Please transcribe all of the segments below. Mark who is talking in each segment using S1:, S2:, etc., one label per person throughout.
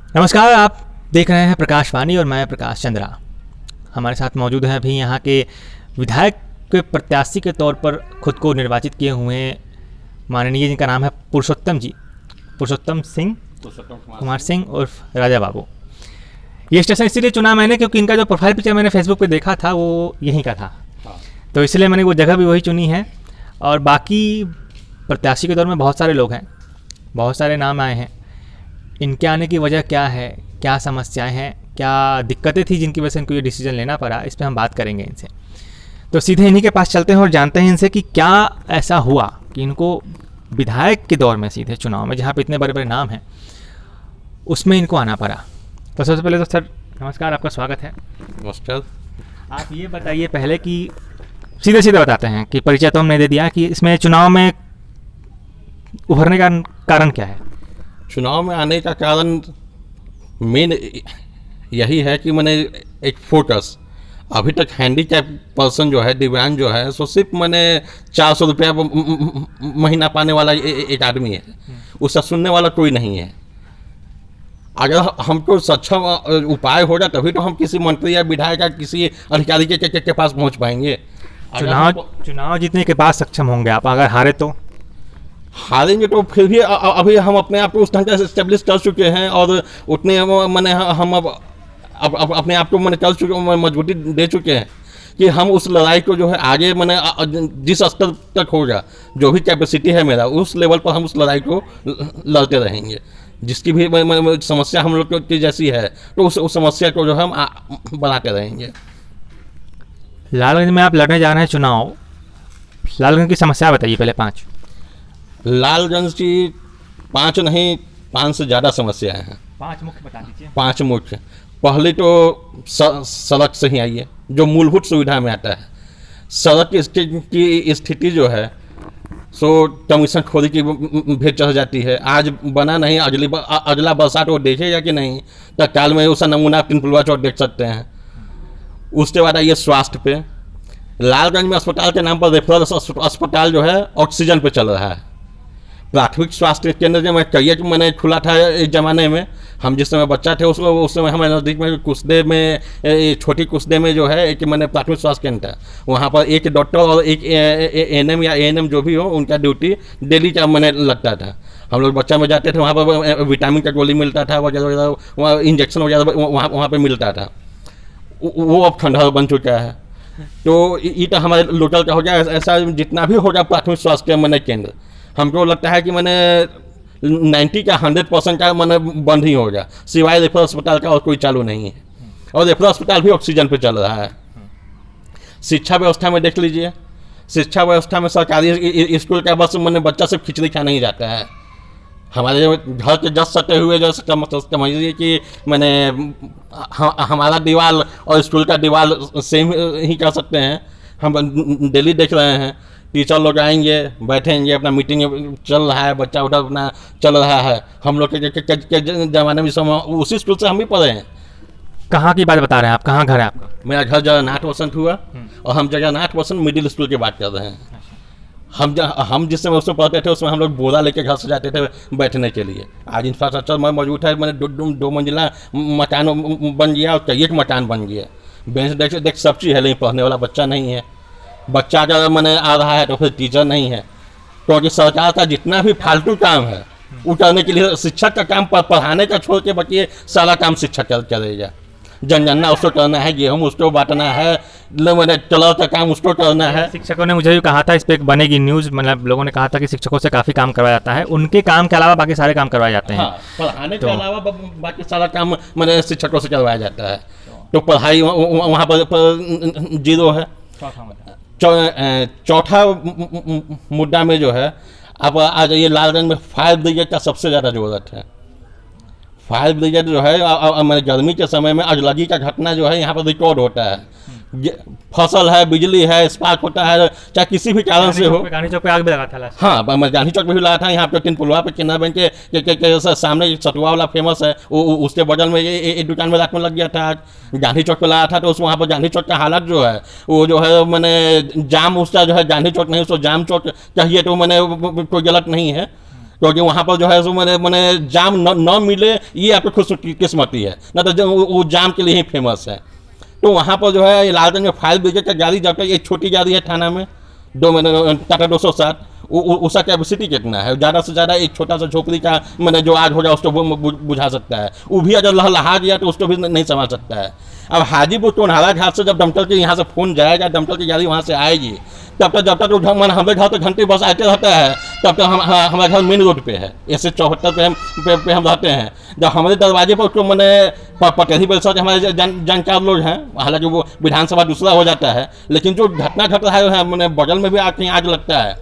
S1: नमस्कार, आप देख रहे हैं प्रकाशवाणी और मैं प्रकाश चंद्रा। हमारे साथ मौजूद हैं अभी यहाँ के विधायक के प्रत्याशी के तौर पर खुद को निर्वाचित किए हुए माननीय, जिनका नाम है पुरुषोत्तम कुमार सिंह उर्फ राजा बाबू। ये स्टेशन इसीलिए चुना मैंने क्योंकि इनका जो प्रोफाइल पिक्चर मैंने फेसबुक पे देखा था वो यहीं का था, तो इसलिए मैंने वो जगह भी वही चुनी है। और बाकी प्रत्याशी के दौर में बहुत सारे लोग हैं, बहुत सारे नाम आए हैं। इनके आने की वजह क्या है, क्या समस्याएं हैं, क्या दिक्कतें थी जिनकी वजह से इनको ये डिसीजन लेना पड़ा, इस पर हम बात करेंगे इनसे। तो सीधे इन्हीं के पास चलते हैं और जानते हैं इनसे कि क्या ऐसा हुआ कि इनको विधायक के दौर में, सीधे चुनाव में जहाँ पे इतने बड़े बड़े नाम हैं, उसमें इनको आना पड़ा। तो सबसे पहले तो सर नमस्कार, आपका स्वागत है।
S2: नमस्कार।
S1: आप ये बताइए पहले कि सीधे सीधे बताते हैं कि परिचय तो हमने दे दिया कि इसमें चुनाव में उभरने का कारण क्या है?
S2: चुनाव में आने का कारण मेन यही है कि मैंने एक फोकस, अभी तक हैंडीकैप पर्सन जो है, दिव्यांग जो है, सो सिर्फ मैंने 400 रुपया महीना पाने वाला एक आदमी है, उससे सुनने वाला कोई नहीं है। अगर हमको सक्षम उपाय होगा तभी तो हम किसी मंत्री या विधायक या किसी अधिकारी के पास पहुंच पाएंगे।
S1: चुनाव जीतने के बाद सक्षम होंगे आप, अगर हारे तो
S2: हारेंगे तो फिर भी अभी हम अपने आप को उस ढंग से इस्टेब्लिश कर चुके हैं और उतने मैंने हम अब अपने आप को मैंने कर चुके, मजबूती दे चुके हैं कि हम उस लड़ाई को जो है आगे मैंने जिस स्तर तक होगा, जो भी कैपेसिटी है मेरा, उस लेवल पर हम उस लड़ाई को लड़ते रहेंगे। जिसकी भी समस्या हम लोग की जैसी है तो उस समस्या को जो हम बनाते रहेंगे।
S1: लालगंज में आप लड़ने जा रहे हैं चुनाव, लालगंज की समस्या बताइए पहले 5।
S2: लालगंज की 5 नहीं, 5 से ज़्यादा समस्याएं हैं।
S1: 5 मुख्य बता दीजिए।
S2: 5 मुख्य। पहले तो सड़क से ही आइए, जो मूलभूत सुविधा में आता है। सड़क की स्थिति जो है सो कमीशन खोरी की भेंट चढ़ जाती है। आज बना नहीं, अगला बरसात वो देखेगा कि नहीं, तत्काल में उसका नमूना तिनपुलवा चौक देख सकते हैं। उसके बाद आइए स्वास्थ्य पे। लालगंज में अस्पताल के नाम पर रेफरल अस्पताल जो है ऑक्सीजन पे चल रहा है। प्राथमिक स्वास्थ्य केंद्र जो मैंने खुला था इस ज़माने में, हम जिस समय बच्चा थे उस समय हमारे नज़दीक में कुसदे में, छोटी कुसदे में जो है एक मैंने प्राथमिक स्वास्थ्य केंद्र था। वहाँ पर एक डॉक्टर और एक एएनएम या एएनएम जो भी हो, उनका ड्यूटी डेली का मैंने लगता था। हम लोग बच्चा में जाते थे, वहाँ पर विटामिन का गोली मिलता था वगैरह वगैरह, वहाँ इंजेक्शन वगैरह वहाँ पर मिलता था। वो अब खंडहर बन चुका है। तो ये तो हमारे लोकल का हो गया। ऐसा जितना भी होगा प्राथमिक स्वास्थ्य मैंने केंद्र, हमको लगता है कि मैंने 90 का 100% का मैंने बंद ही होगा, सिवाय रेफरल अस्पताल का और कोई चालू नहीं है। और रेफरल अस्पताल भी ऑक्सीजन पे चल रहा है। शिक्षा व्यवस्था में देख लीजिए, शिक्षा व्यवस्था में सरकारी स्कूल का बस मैंने बच्चा सिर्फ खिचड़ी खाने ही जाता है। हमारे घर के जस्ट सटे हुए जो समझिए कि मैंने हमारा दीवार और स्कूल का दीवार सेम ही कर सकते हैं। हम डेली देख रहे हैं, टीचर लोग आएंगे, बैठेंगे, अपना मीटिंग चल रहा है, बच्चा उधर अपना चल रहा है। हम लोग के ज़माने में समय उसी स्कूल से हम भी पढ़े हैं।
S1: कहाँ की बात बता रहे हैं आप, कहाँ घर है आपका?
S2: मेरा घर जगन्नाथ वसंत हुआ और हम जगन्नाथ वसंत मिडिल स्कूल की बात कर रहे हैं। हम जिस समय उसमें पढ़ते थे उसमें हम लोग बोरा लेके घर से जाते थे बैठने के लिए। आज इंफ्रास्ट्रक्चर में मौजूद है, मैंने 2 मंजिला मकान बन गया और कई एक मकान बन गया। बेंच देख सब चीज़ है, लेकिन पढ़ने वाला बच्चा नहीं है। बच्चा अगर मैंने आ रहा है तो फिर टीचर नहीं है, क्योंकि सरकार का जितना भी फालतू काम है वो करने के लिए शिक्षक का काम पढ़ाने का छोड़ के बाकी सारा काम शिक्षक करेगा। जनगणना उसको करना है, गेहूँ उसको बांटना है, मैंने कलर का काम उसको करना है।
S1: शिक्षकों ने मुझे भी कहा था, इस पर बनेगी न्यूज़, मतलब लोगों ने कहा था कि शिक्षकों से काफ़ी काम करवाया जाता है, उनके काम के अलावा बाकी सारे काम करवाए जाते हैं।
S2: हाँ, पढ़ाने के अलावा बाकी सारा काम मैंने शिक्षकों से करवाया जाता है। तो पढ़ाई वहाँ पर 0 है। चौथा मुद्दा में जो है, अब आ जाइए लालगंज में फायर ब्रिगेड का सबसे ज़्यादा ज़रूरत है। फायर ब्रिगेड जो है मैंने गर्मी के समय में अगलगी का घटना जो है यहाँ पर रिकॉर्ड होता है। फसल है, बिजली है, स्पार्क होता है, चाहे किसी भी कारण से हो।
S1: गांधी चौक पे आग भी लगा था।
S2: हाँ, मैं गांधी चौक पे भी लगा था। यहाँ पे तिनपुलवा पे केनरा बैंक के सामने सतुआ वाला फेमस है, उसके बगल में एक दुकान में रात में लग गया था। गांधी चौक पे लगा था तो उस वहाँ पर गांधी चौक का हालत जो है वो जो है मैंने जाम उसका जो है गांधी चौक नहीं उसको जाम चौक कहिए तो मैंने कोई गलत नहीं है, क्योंकि वहाँ पर जो है सो मैंने जाम न मिले, ये आपको खुशकिस्मती है, न तो वो जाम के लिए ही फेमस है। तो वहाँ पर जो है लालगंज में फायर ब्रिगेड का गाड़ी जब तक एक छोटी गाड़ी है थाना में टाटा 207, उसका कैपेसिटी कितना है? ज़्यादा से ज़्यादा एक छोटा सा झोपड़ी का मैंने जो आग हो जाए उसको बुझा सकता है, वो भी अगर लहलहा गया तो उसको भी नहीं संभाल सकता है। अब हाजीपुर टोनहारा घाट से जब दमकल के यहाँ से फ़ोन जाएगा, दमकल की गाड़ी वहाँ से आएगी, तब तक हमारे घर तो घंटे बस आते रहता है, तब तक हमारा घर मेन रोड पे है, ऐसे 74 पे हम रहते हैं। जब हमारे दरवाजे पर तो मैंने पटेरी परिसर के हमारे जानकार लोग हैं, हालांकि वो विधानसभा दूसरा हो जाता है, लेकिन जो घटना घट रहा है मैंने बगल में भी आके आग लगता है,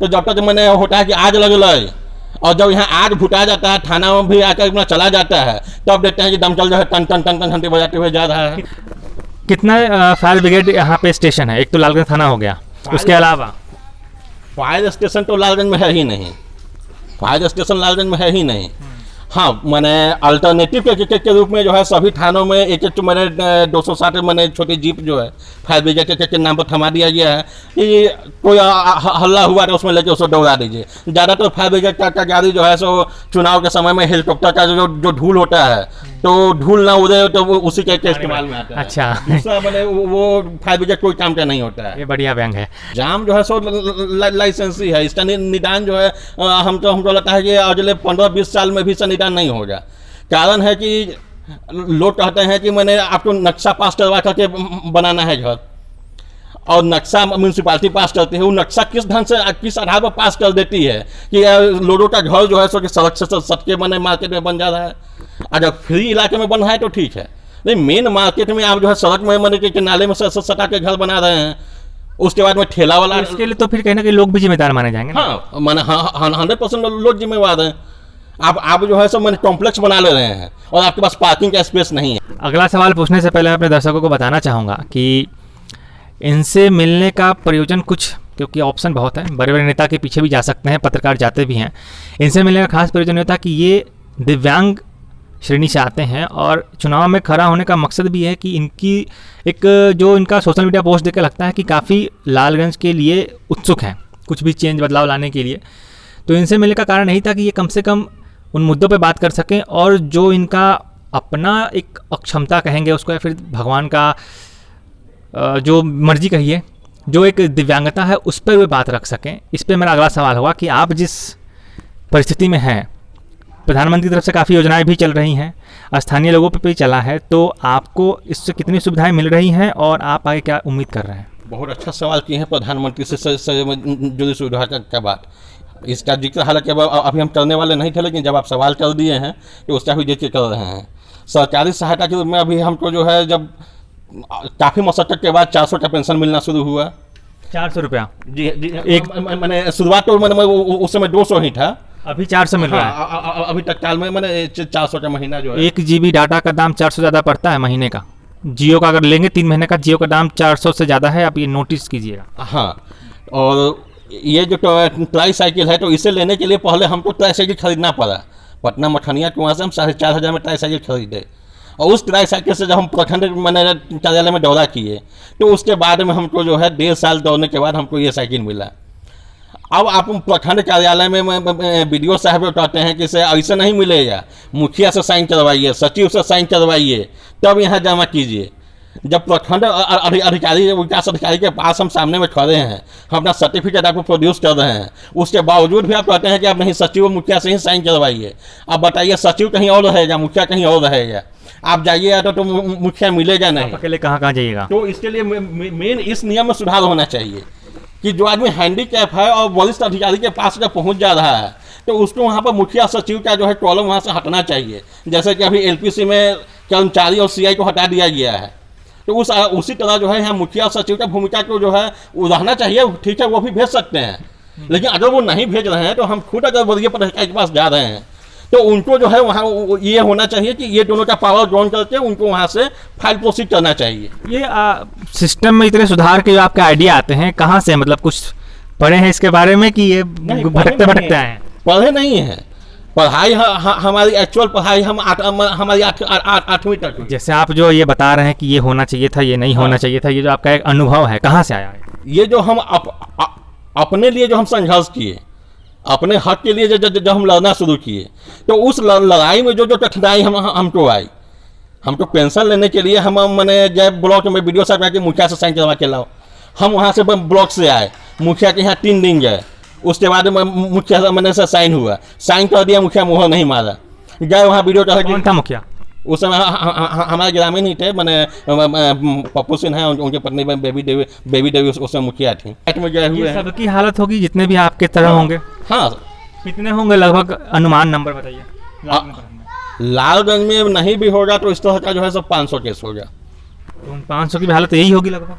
S2: तो जब तक मैंने होता है कि आग लग रही, और जब यहाँ आग भुटा जाता है, थाना में भी आकर अपना चला जाता है, तब देखते हैं कि दमकल जो है टन टन टन टन घंटे बजाते हुए जा रहा है।
S1: कितना फायर ब्रिगेड यहाँ पे स्टेशन है? एक तो लालगंज थाना हो गया, उसके अलावा
S2: फायर स्टेशन तो लालगंज में है ही नहीं, फायर स्टेशन लालगंज में है ही नहीं। हाँ, मैंने अल्टरनेटिव के रूप में जो है सभी थानों में एक तो मैंने 260 मैंने छोटी जीप जो है फायर ब्रिगेड के नाम पर थमा दिया गया है कि कोई हल्ला हुआ तो उसमें लेके उसको दौड़ा दीजिए। ज़्यादातर फायर ब्रिगेड का गाड़ी जो है सो चुनाव के समय में हेलीकॉप्टर का जो धूल होता है, तो धूल ना उड़े तो वो उसी के इस्तेमाल में आता है।
S1: अच्छा,
S2: दूसरा मैंने वो फायर ब्रिगेड कोई काम का नहीं होता है।
S1: ये बढ़िया व्यंग है।
S2: जाम जो है सो लाइसेंसी है, इसका निदान जो है हमको लगता है कि अगले 15-20 साल में भी इसका निदान नहीं होगा। कारण है कि लोग कहते हैं कि मैंने आपको नक्शा पास करवा करके बनाना है घर, और नक्शा म्यूनसिपालिटी पास करती है, वो नक्शा किस ढंग से किस आधार पर पास कर देती है कि लोगों का घर जो है सो कि सड़क से सटके बने मार्केट में बन जा रहा है। अगर फ्री इलाके में बन रहा है तो ठीक है, नहीं मेन मार्केट में आप जो है सड़क में मैंने कि नाले में सटा के घर बना रहे हैं, उसके बाद में ठेला वाला,
S1: इसके लिए तो फिर कहीं ना कहीं लोग भी जिम्मेदार माने जाएंगे।
S2: हाँ, मैंने 100% लोग जिम्मेवार हैं। आप जो है सब मैंने कॉम्प्लेक्स बना ले रहे हैं और आपके पास पार्किंग का स्पेस नहीं है।
S1: अगला सवाल पूछने से पहले अपने दर्शकों को बताना चाहूँगा कि इनसे मिलने का प्रयोजन कुछ, क्योंकि ऑप्शन बहुत है, बड़े बड़े नेता के पीछे भी जा सकते हैं, पत्रकार जाते भी हैं, इनसे मिलने का खास प्रयोजन होता है कि ये दिव्यांग श्रेणी से आते हैं और चुनाव में खड़ा होने का मकसद भी है कि इनकी एक जो इनका सोशल मीडिया पोस्ट देकर लगता है कि काफ़ी लालगंज के लिए उत्सुक हैं कुछ भी चेंज बदलाव लाने के लिए। तो इनसे मिलने का कारण यही था कि ये कम से कम उन मुद्दों पे बात कर सकें, और जो इनका अपना एक अक्षमता कहेंगे उसको, या फिर भगवान का जो मर्जी कहिए, जो एक दिव्यांगता है उस पर वे बात रख सकें। इस पर मेरा अगला सवाल होगा कि आप जिस परिस्थिति में हैं, प्रधानमंत्री की तरफ से काफ़ी योजनाएं भी चल रही हैं, स्थानीय लोगों पर भी चला है, तो आपको इससे कितनी सुविधाएं मिल रही हैं और आप आगे क्या उम्मीद कर रहे हैं?
S2: बहुत अच्छा सवाल किए हैं प्रधानमंत्री से जुड़ी सुविधा का बात। इसका जिक्र हालांकि अभी हम करने वाले नहीं थे, लेकिन जब आप सवाल कर दिए हैं तो उसका भी जिक्र कर रहे हैं। सरकारी सहायता के रूप में अभी हमको जो है जब काफ़ी मशक्कत के बाद 400 का पेंशन मिलना शुरू हुआ।
S1: 400 रुपया?
S2: जी, एक मैंने शुरुआत तो मैंने उस समय 200 ही था,
S1: अभी 400 मिल रहा है।
S2: अभी तत्काल में मैंने 400 का महीना जो है।
S1: 1 GB डाटा का दाम 400 ज़्यादा पड़ता है महीने का। जियो का अगर लेंगे 3 महीने का, जियो का दाम 400 से ज़्यादा है, आप ये नोटिस कीजिएगा।
S2: हाँ, और ये जो ट्राई साइकिल है, तो इसे लेने के लिए पहले हमको ट्राई साइकिल खरीदना पड़ा। पटना मठनिया के वहाँ से हम 4,500 में ट्राई साइकिल खरीदे, और उस ट्राई साइकिल से जब हम प्रखंड मैंने कार्यालय में दौरा किए, तो उसके बाद में हमको जो है 1.5 साल दौड़ने के बाद हमको ये साइकिल मिला। अब आप प्रखंड कार्यालय में बीडीओ साहब कहते हैं कि इसे ऐसे नहीं मिलेगा, मुखिया से साइन करवाइए, सचिव से साइन करवाइए, तब यहाँ जमा कीजिए। जब प्रखंड अधिकारी, विकास अधिकारी के पास हम सामने में खड़े हैं, हम अपना सर्टिफिकेट आपको प्रोड्यूस कर रहे हैं, उसके बावजूद भी आप कहते हैं कि आप नहीं, सचिव और मुखिया से ही साइन करवाइए। अब बताइए, सचिव कहीं और रहेगा, मुखिया कहीं और रहेगा, आप जाइएगा तो मुखिया मिलेगा नहीं,
S1: अकेले कहाँ जाइएगा।
S2: तो इसके लिए मेन इस नियम में सुधार होना चाहिए कि जो आदमी हैंडीकैप है और वरिष्ठ अधिकारी के पास जब पहुंच जा रहा है, तो उसको वहाँ पर मुखिया सचिव का जो है कॉलम वहाँ से हटना चाहिए। जैसे कि अभी एलपीसी में कर्मचारी और सीआई को हटा दिया गया है, तो उसी तरह जो है यहाँ मुखिया सचिव का भूमिका को जो है रहना चाहिए। ठीक है, वो भी भेज सकते हैं, लेकिन अगर वो नहीं भेज रहे हैं, तो हम खुद अगर वरीय पदाधिकारी के पास जा रहे हैं, तो उनको जो है वहाँ ये होना चाहिए कि ये दोनों का पावर ग्राउंड करके उनको वहाँ से फाइल प्रोसीड करना चाहिए।
S1: ये सिस्टम में इतने सुधार के जो आपके आइडिया आते हैं, कहाँ से, मतलब कुछ पढ़े हैं इसके बारे में कि ये भटकते आए हैं?
S2: पढ़े नहीं हैं, पढ़ाई हमारी एक्चुअल पढ़ाई हमारी 8वीं तक।
S1: जैसे आप जो ये बता रहे हैं कि ये होना चाहिए था, ये नहीं होना चाहिए था, ये जो आपका एक अनुभव है, कहाँ से आया है?
S2: ये जो हम अपने लिए जो हम संघर्ष किए, अपने हक के लिए जब हम लड़ना शुरू किए, तो उस लड़ाई में जो जो कठिनाई हमको आई, हमको पेंशन लेने के लिए हम मैंने जब ब्लॉक में वीडियो साहब के मुखिया से साइन करवा के लाओ, हम वहाँ से ब्लॉक से आए, मुखिया के यहाँ 3 दिन गए, उसके बाद मुखिया मैंने से साइन हुआ, साइन कर दिया, मुखिया मुहर नहीं मारा, गए वहाँ वीडियो चढ़ा।
S1: कौन था मुखिया?
S2: उस समय हमारे ग्रामीण ही थे, मैंने पप्पू सिन्हा है, उनके पत्नी बेबी देवी उस समय मुखिया थी। में गए हुए हैं।
S1: सबकी हालत होगी जितने भी आपके तरह होंगे।
S2: हाँ,
S1: कितने होंगे लगभग, अनुमान नंबर बताइए।
S2: लालगंज में नहीं भी होगा तो इस तरह का जो है सब 500 केस होगा।
S1: तो 500 की भी हालत यही होगी लगभग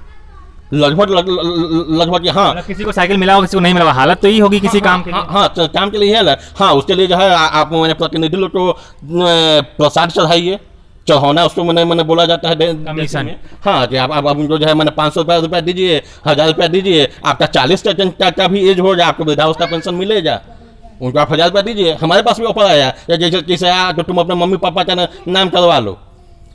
S2: हाँ।
S1: मतलब किसी को साइकिल मिला होगा, किसी को नहीं मिला, हालत तो यही होगी किसी काम के लिए।
S2: हाँ, काम के लिए है। हाँ, उसके लिए जो है आप मैंने प्रतिनिधि लोग को प्रसाद चढ़ाइए, चढ़ाना उसको मैंने बोला जाता है
S1: कमीशन।
S2: हाँ, कि आप उनको जो है मैंने 500 रुपया दीजिए, 1000 रुपया दीजिए, आपका 40 का भी एज हो जाए, आपको वृद्धावस्था पेंशन मिलेगा, उनको आप 1000 रुपया दीजिए। हमारे पास भी ऑफर आया, जैसे तो तुम अपने मम्मी पापा का नाम करवा लो।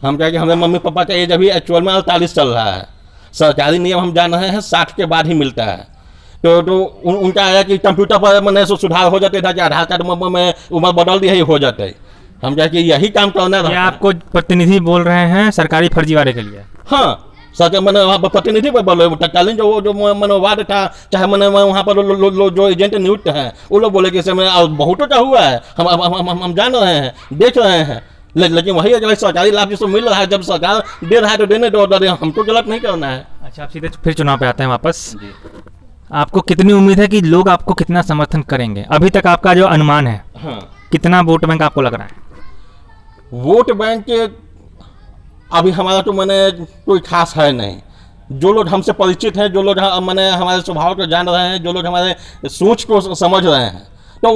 S2: हम कहें कि हमारे मम्मी पापा का एज अभी एक्चुअल में 48 चल रहा है, सरकारी नियम हम जान रहे हैं 60 के बाद ही मिलता है। तो उनका आया कि कंप्यूटर पर मैंने सुधार हो जाते था कि आधार कार्ड में उम्र बदल दी है, हो जाते। हम कहें कि यही काम करना था।
S1: आपको प्रतिनिधि बोल रहे हैं सरकारी फर्जीवाड़े के लिए?
S2: हाँ, सर मैंने प्रतिनिधि पर बोले, तत्कालीन जो मैंने वार्ड था, चाहे मैंने वहाँ पर जो एजेंट नियुक्त हैं, वो लोग बोले कि बहुत का हुआ है, हम जान रहे हैं, देख रहे हैं, लेकिन वही है कि सरकारी लाभ जिसको मिल रहा है, जब सरकार दे रहा है तो देने दो, हमको गलत नहीं करना है।
S1: अच्छा, आप सीधे फिर चुनाव पे आते हैं वापस। आपको कितनी उम्मीद है कि लोग आपको कितना समर्थन करेंगे? अभी तक आपका जो अनुमान है,
S2: हाँ, कितना
S1: वोट बैंक आपको लग रहा है?
S2: वोट बैंक अभी हमारा तो मैंने कोई खास है नहीं। जो लोग हमसे परिचित हैं, जो लोग मैंने हमारे स्वभाव को जान रहे हैं, जो लोग हमारे सोच को समझ रहे हैं, तो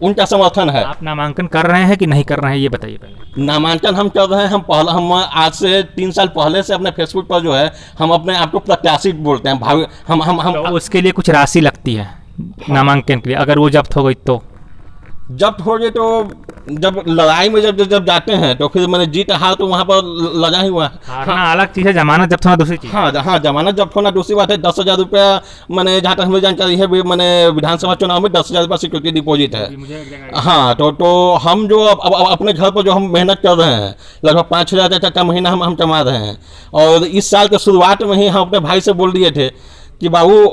S2: उनका समर्थन है।
S1: आप नामांकन कर रहे हैं कि नहीं कर रहे हैं, ये बताइए पहले।
S2: नामांकन हम कर रहे हैं। हम आज से 3 साल पहले से अपने फेसबुक पर जो है हम अपने आप को प्रत्याशी बोलते हैं। हम
S1: तो उसके लिए कुछ राशि लगती है नामांकन के लिए, अगर वो जब्त हो गई तो?
S2: जब्त हो गए तो जब लड़ाई में जब जाते हैं तो फिर मैंने जीत हार तो वहाँ पर लगा ही हुआ है।
S1: हाँ, अलग चीज़ है, जमानत जब्त होना दूसरी चीज़।
S2: हाँ, जमानत जब्त होना दूसरी बात है। 10,000 रुपया मैंने जहाँ तक हमें जानकारी है, मैंने विधानसभा चुनाव में 10,000 रुपया सिक्योरिटी डिपॉजिट है। हाँ, तो हम जो अपने घर पर जो हम मेहनत कर रहे हैं, लगभग 5,000 का महीना हम कमा रहे हैं। और इस साल के शुरुआत में ही हम अपने भाई से बोल दिए थे कि बाबू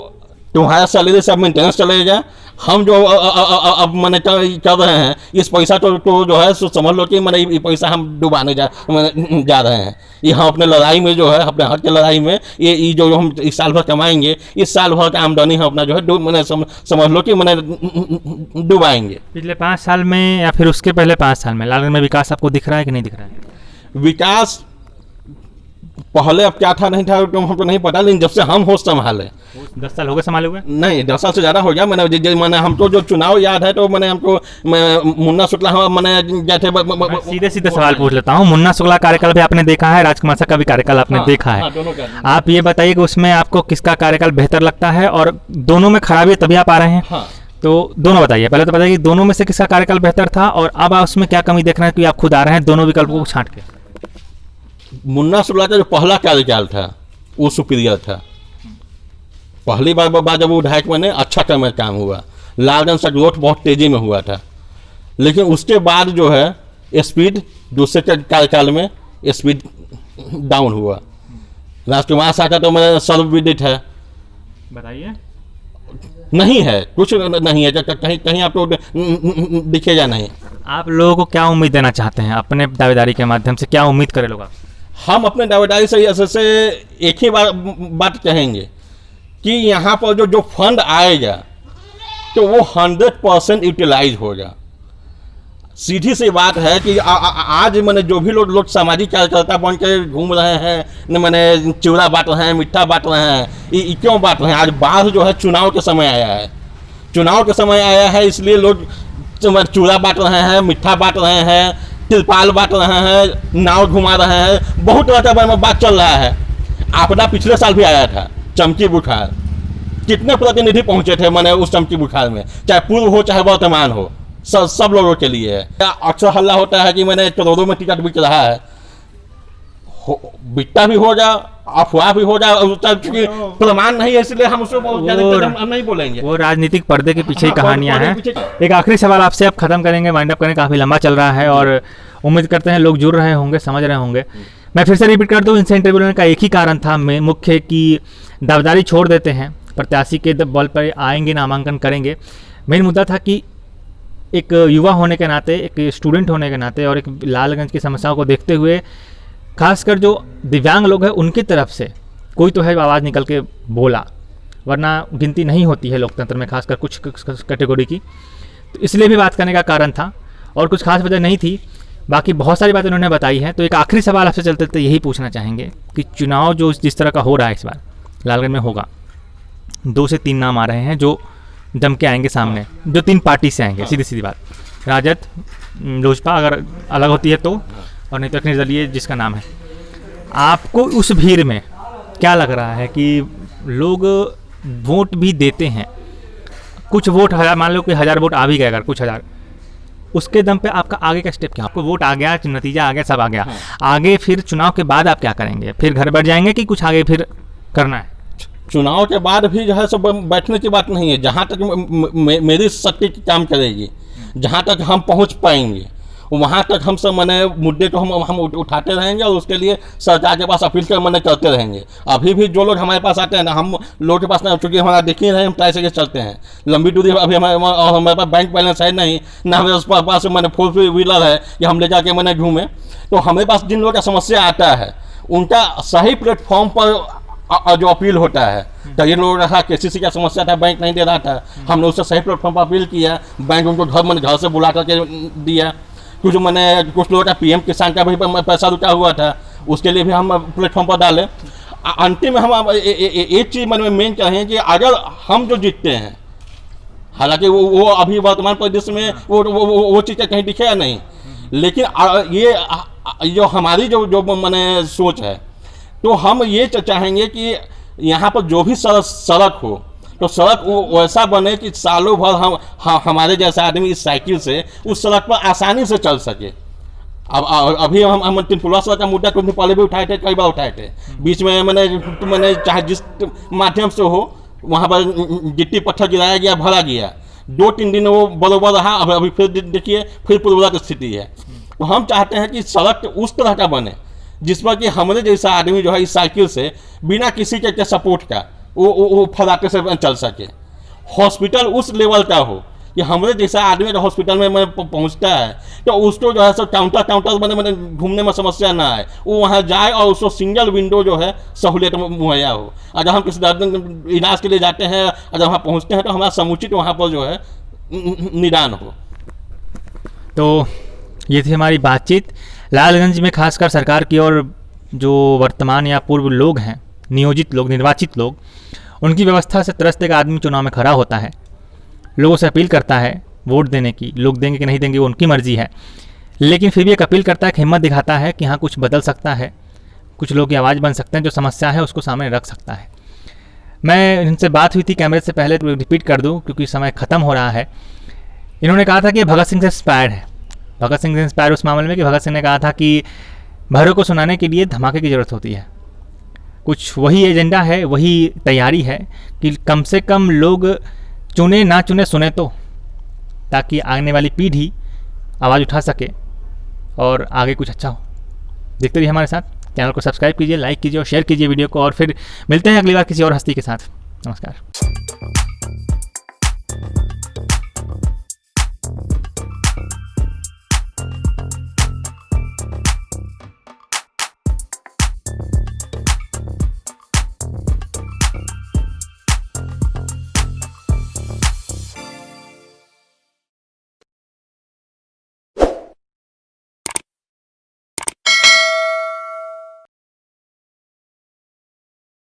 S2: तुम्हारा सैलरी सब मेंटेनेंस चलेगा, हम जो अब मैंने कर रहे हैं इस पैसा तो जो है सो समझ लो कि मैंने ये पैसा हम डुबाने जा रहे हैं। ये हम अपने लड़ाई में जो है, अपने हक की लड़ाई में ये जो हम इस साल भर कमाएंगे, इस साल भर का आमदनी हम अपना जो है मैंने समझ लो कि मैंने डुबाएंगे।
S1: पिछले 5 साल में या फिर उसके पहले 5 साल में लालगंज में विकास आपको दिख रहा है कि नहीं दिख रहा है?
S2: विकास पहले अब क्या था नहीं था तो हमको नहीं पता, लेकिन जब से हम होश संभाले,
S1: 10 साल हो गए संभाले हुए?
S2: नहीं, 10 साल से ज़्यादा हो गया। मैंने हमको जो चुनाव याद है तो हमको मुन्ना शुक्ला मैंने जैसे
S1: सीधे सवाल पूछ लेता हूँ। मुन्ना शुक्ला कार्यकाल भी आपने देखा है, राजकुमार का भी कार्यकाल आपने देखा है। आप ये बताइए कि उसमें आपको किसका कार्यकाल बेहतर लगता है, और दोनों में खराबी तभी आप आ रहे हैं?
S2: हाँ,
S1: तो दोनों बताइए। पहले तो बताइए कि दोनों में से किसका कार्यकाल बेहतर था, और अब आप उसमें क्या कमी देख रहे हैं कि आप खुद आ रहे हैं दोनों विकल्पों को छांट के?
S2: मुन्ना शुक्ला का जो पहला कार्यकाल था वो सुपीरियर था। पहली बार जब वो विधायक बने अच्छा काम हुआ, लालगंज का ग्रोथ बहुत तेजी में हुआ था। लेकिन उसके बाद जो है स्पीड दूसरे कार्यकाल में स्पीड डाउन हुआ। राजकुमार शाह का तो मैं सर्वविदित है,
S1: बताइए।
S2: नहीं है, कुछ नहीं है, कहीं आपको दिखेगा नहीं।
S1: आप लोगों को क्या उम्मीद देना चाहते हैं अपने दावेदारी के माध्यम से? क्या उम्मीद करें लोग आप?
S2: हम अपने दावेदारी से एक ही बात कहेंगे कि यहाँ पर जो फंड आएगा तो वो 100% यूटिलाइज होगा। सीधी सी बात है कि आज मैंने जो भी लोग सामाजिक कार्यकर्ता बन के घूम रहे हैं, न मैंने चिवड़ा बांट रहे हैं, मिठ्ठा बांट रहे हैं, ये क्यों बांट रहे हैं? आज बाहर जो है चुनाव के समय आया है, चुनाव के समय आया है, इसलिए लोग चूड़ा बांट रहे हैं, मिठ्ठा बांट रहे हैं, तिरपाल बांट रहे हैं, नाव घुमा रहे हैं, बहुत तरह का बात चल रहा है। आपदा पिछले साल भी आया था, चमकी बुखार, कितने प्रतिनिधि पहुंचे थे मैंने उस चमकी बुखार में, चाहे पूर्व हो चाहे वर्तमान हो, सब लोगों के लिए है। अक्सर हल्ला होता है कि मैंने करोड़ों में टिकट बिक रहा है, बिकता भी होगा अफवाह भी हो जाए, क्योंकि प्रमाण नहीं है इसलिए हम उसको बहुत ज्यादा हम नहीं बोलेंगे।
S1: वो राजनीतिक पर्दे के पीछे ही
S2: हाँ,
S1: कहानियां
S2: पर्दे
S1: हैं।
S2: के पीछे-
S1: एक आखिरी सवाल आपसे, अब खत्म करेंगे, वाइंड अप करेंगे, काफ़ी लंबा चल रहा है और उम्मीद करते हैं लोग जुड़ रहे होंगे, समझ रहे होंगे। मैं फिर से रिपीट कर दूं, इनसे इंटरव्यू लेने का एक ही कारण था मुख्य कि दावेदारी छोड़ देते हैं, प्रत्याशी के बल पर आएंगे, नामांकन करेंगे। मेन मुद्दा था कि एक युवा होने के नाते, एक स्टूडेंट होने के नाते और एक लालगंज की समस्याओं को देखते हुए, खासकर जो दिव्यांग लोग हैं उनकी तरफ से कोई तो है आवाज़ निकल के बोला, वरना गिनती नहीं होती है लोकतंत्र में, खासकर कुछ कैटेगरी की। तो इसलिए भी बात करने का कारण था और कुछ खास वजह नहीं थी। बाकी बहुत सारी बातें उन्होंने बताई हैं। तो एक आखिरी सवाल आपसे चलते चलते यही पूछना चाहेंगे कि चुनाव जो जिस तरह का हो रहा है इस बार लालगंज में होगा, 2 से 3 नाम आ रहे हैं जो जम के आएंगे सामने, जो 3 पार्टी से आएंगे, सीधी सीधी बात, राजद, लोजपा अगर अलग होती है तो, और नहीं तो एक निर्दलीय जिसका नाम है। आपको उस भीड़ में क्या लग रहा है कि लोग वोट भी देते हैं, कुछ वोट हज़ार, मान लो कि 1000 वोट आ भी गए, अगर कुछ 1000, उसके दम पे आपका आगे का स्टेप क्या? आपको वोट आ गया, नतीजा आ गया, सब आ गया, आगे फिर चुनाव के बाद आप क्या करेंगे? फिर घर बैठ जाएंगे कि कुछ आगे फिर करना है?
S2: चुनाव के बाद भी जो है सब बैठने की बात नहीं है। जहाँ तक मेरी शक्ति काम करेगी, जहाँ तक हम पहुँच पाएंगे, वहाँ तक हम सब मैंने मुद्दे को हम उठाते रहेंगे और उसके लिए सरकार के पास अपील कर मैंने करते रहेंगे। अभी भी जो लोग हमारे पास आते हैं ना, हम लोगों के पास ना, चूँकि हमारा देख ही रहे, हम तय से चलते हैं लंबी दूरी। अभी हमारे पास बैंक बैलेंस है नहीं, ना हमारे पास मैंने 4 व्हीलर है कि हम ले जाके मैंने घूमे। तो हमारे पास जिन लोगों का समस्या आता है उनका सही प्लेटफॉर्म पर जो अपील होता है, कई लोग रहा केसीसी का समस्या था, बैंक नहीं दे रहा था, हमने उससे सही प्लेटफॉर्म पर अपील किया, बैंक उनको घर से बुला करके दिया। कुछ कुछ लोगों का पीएम किसान का भी पैसा रुका हुआ था, उसके लिए भी हम प्लेटफॉर्म पर डालें। अंतिम में हम एक चीज़ मन में मेन कहें कि अगर हम जो जीतते हैं, हालांकि वो अभी वर्तमान परिदृश्य में वो चीज़ कहीं दिखेगा नहीं, लेकिन ये जो हमारी जो मैंने सोच है, तो हम ये चाहेंगे कि यहाँ पर जो भी सड़क हो, तो सड़क वैसा बने कि सालों भर हमारे जैसा आदमी इस साइकिल से उस सड़क पर आसानी से चल सके। अब अभी हम तिनपुला सड़क का मुद्दा कुछ दिन पहले भी उठाए थे, कई बार उठाए थे। बीच में मैंने चाहे जिस माध्यम से हो, वहाँ पर गिट्टी पत्थर गिराया गया, भरा गया, 2-3 दिन वो बरोबर रहा। अभी फिर देखिए फिर पूर्ववत स्थिति है। तो हम चाहते हैं कि सड़क उस तरह का बने जिस पर कि हमारे जैसा आदमी जो है इस साइकिल से बिना किसी के सपोर्ट का वो फराटे से चल सके। हॉस्पिटल उस लेवल का हो कि हमारे जैसा आदमी जो हॉस्पिटल में पहुंचता है तो उसको जो है सब काउंटर मैंने घूमने में समस्या ना आए, वो वहाँ जाए और उसको सिंगल विंडो जो है सहूलियत मुहैया हो। अगर हम किसी दर्द इलाज के लिए जाते हैं, अगर वहाँ पहुँचते हैं तो हमारा समुचित वहाँ पर जो है निदान हो।
S1: तो ये थी हमारी बातचीत। लालगंज में खासकर सरकार की और जो वर्तमान या पूर्व लोग हैं, नियोजित लोग, निर्वाचित लोग, उनकी व्यवस्था से त्रस्त एक आदमी चुनाव में खड़ा होता है, लोगों से अपील करता है वोट देने की। लोग देंगे कि नहीं देंगे वो उनकी मर्जी है, लेकिन फिर भी एक अपील करता है, हिम्मत दिखाता है कि हाँ कुछ बदल सकता है, कुछ लोग की आवाज़ बन सकते हैं, जो समस्या है उसको सामने रख सकता है। मैं इनसे बात हुई थी कैमरे से पहले, तो रिपीट कर दूँ क्योंकि समय ख़त्म हो रहा है। इन्होंने कहा था कि भगत सिंह से इंस्पायर्ड है। भगत सिंह से इंस्पायर उस मामले में कि भगत सिंह ने कहा था कि भैरों को सुनाने के लिए धमाके की ज़रूरत होती है। कुछ वही एजेंडा है, वही तैयारी है कि कम से कम लोग चुने ना चुने सुने तो, ताकि आने वाली पीढ़ी आवाज़ उठा सके और आगे कुछ अच्छा हो। देखते रहिए हमारे साथ, चैनल को सब्सक्राइब कीजिए, लाइक कीजिए और शेयर कीजिए वीडियो को। और फिर मिलते हैं अगली बार किसी और हस्ती के साथ। नमस्कार।